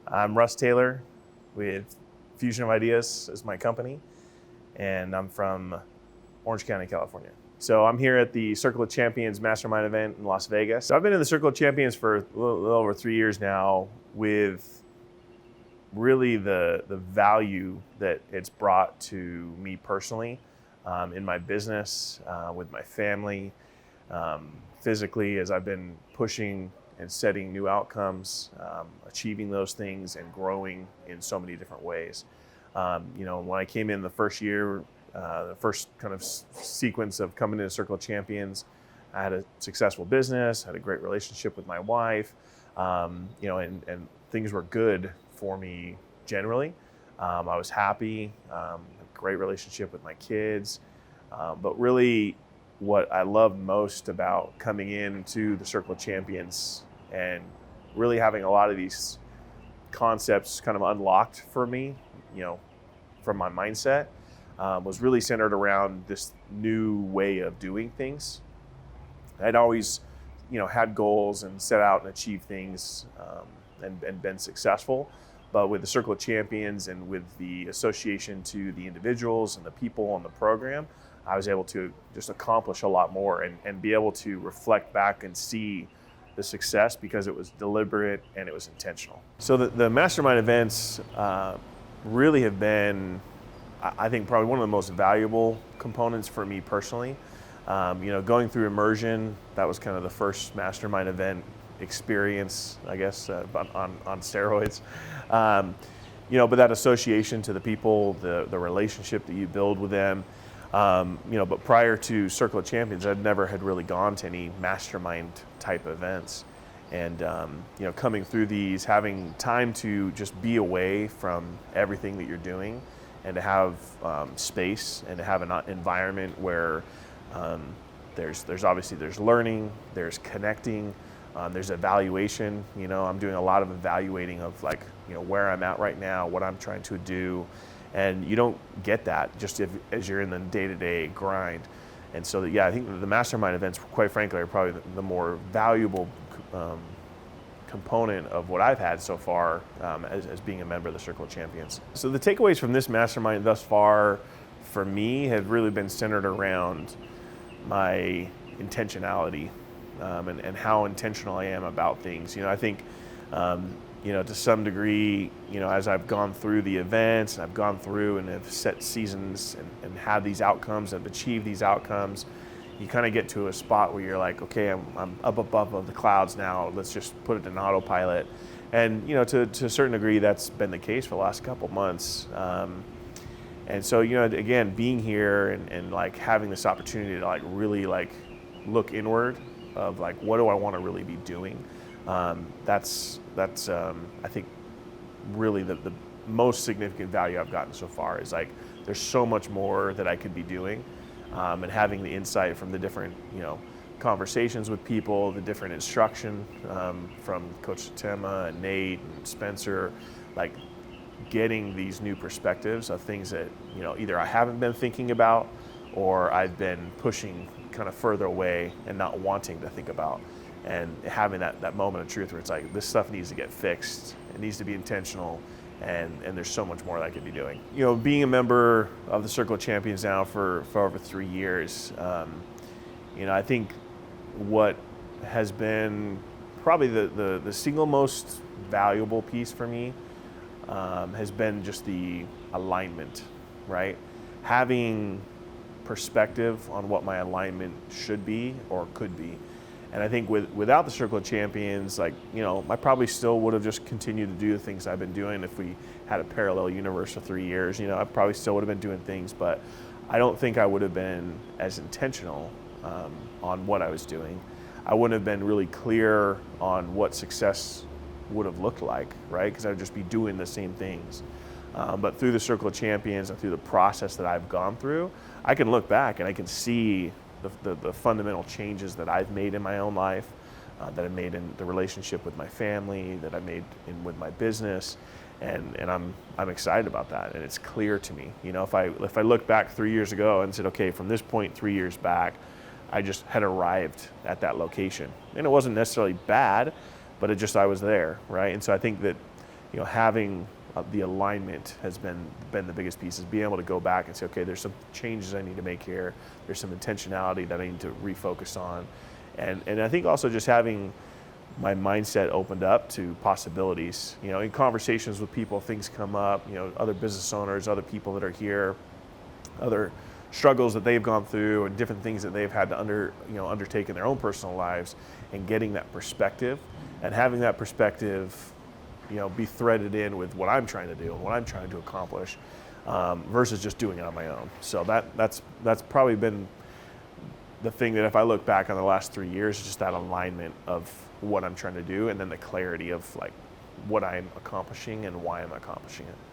I'm Russ Taylor with Fusion of Ideas as my company, and I'm from Orange County, California. So I'm here at the Circle of Champions Mastermind event in Las Vegas. So I've been in the Circle of Champions for a little over 3 years now, with really the value that it's brought to me personally, in my business, with my family, physically, as I've been pushing and setting new outcomes, achieving those things and growing in so many different ways. When I came in the first year, the first kind of sequence of coming into Circle of Champions, I had a successful business, had a great relationship with my wife, and things were good for me generally. I was happy, a great relationship with my kids, but really what I loved most about coming into the Circle of Champions and really having a lot of these concepts kind of unlocked for me, from my mindset, was really centered around this new way of doing things. I'd always, had goals and set out and achieved things, and been successful. But with the Circle of Champions and with the association to the individuals and the people on the program, I was able to just accomplish a lot more and be able to reflect back and see the success because it was deliberate and it was intentional. So the mastermind events really have been, I think, probably one of the most valuable components for me personally. Going through immersion, that was kind of the first mastermind event experience, I guess, on steroids. But that association to the people, the relationship that you build with them. But prior to Circle of Champions, I'd never had really gone to any mastermind type events. And, coming through these, having time to just be away from everything that you're doing and to have space and to have an environment where there's obviously learning, there's connecting, there's evaluation. I'm doing a lot of evaluating of where I'm at right now, what I'm trying to do. And you don't get that just as you're in the day-to-day grind. And so, I think the mastermind events, quite frankly, are probably the more valuable component of what I've had so far, as being a member of the Circle of Champions. So the takeaways from this mastermind thus far for me have really been centered around my intentionality, and how intentional I am about things. I think, to some degree, as I've gone through the events and I've gone through and have set seasons and had these outcomes and achieved these outcomes, you kind of get to a spot where you're like, okay, I'm up above the clouds now. Let's just put it in autopilot. And, to a certain degree, that's been the case for the last couple months. And so, again, being here and having this opportunity to really look inward of what do I want to really be doing? That's I think really the most significant value I've gotten so far is there's so much more that I could be doing, and having the insight from the different conversations with people, the different instruction from Coach Tema and Nate and Spencer, getting these new perspectives of things that either I haven't been thinking about or I've been pushing kind of further away and not wanting to think about. And having that moment of truth where it's this stuff needs to get fixed, it needs to be intentional, and there's so much more that I could be doing. Being a member of the Circle of Champions now for over 3 years, I think what has been probably the single most valuable piece for me has been just the alignment, right? Having perspective on what my alignment should be or could be. And I think without the Circle of Champions, I probably still would have just continued to do the things I've been doing. If we had a parallel universe of 3 years, I probably still would have been doing things, but I don't think I would have been as intentional on what I was doing. I wouldn't have been really clear on what success would have looked like, right? Because I would just be doing the same things. But through the Circle of Champions and through the process that I've gone through, I can look back and I can see the fundamental changes that I've made in my own life, that I made in the relationship with my family, that I made with my business, and I'm excited about that, and it's clear to me. If I look back 3 years ago and said, okay, from this point 3 years back, I just had arrived at that location, and it wasn't necessarily bad, but I was there, right? And so I think that having the alignment has been the biggest piece, is being able to go back and say, okay, there's some changes I need to make here. There's some intentionality that I need to refocus on. And I think also just having my mindset opened up to possibilities. In conversations with people, things come up, other business owners, other people that are here, other struggles that they've gone through and different things that they've had to undertake in their own personal lives, and getting that perspective and having that perspective be threaded in with what I'm trying to do and what I'm trying to accomplish, versus just doing it on my own. So that's probably been the thing that, if I look back on the last 3 years, is just that alignment of what I'm trying to do, and then the clarity of like what I'm accomplishing and why I'm accomplishing it.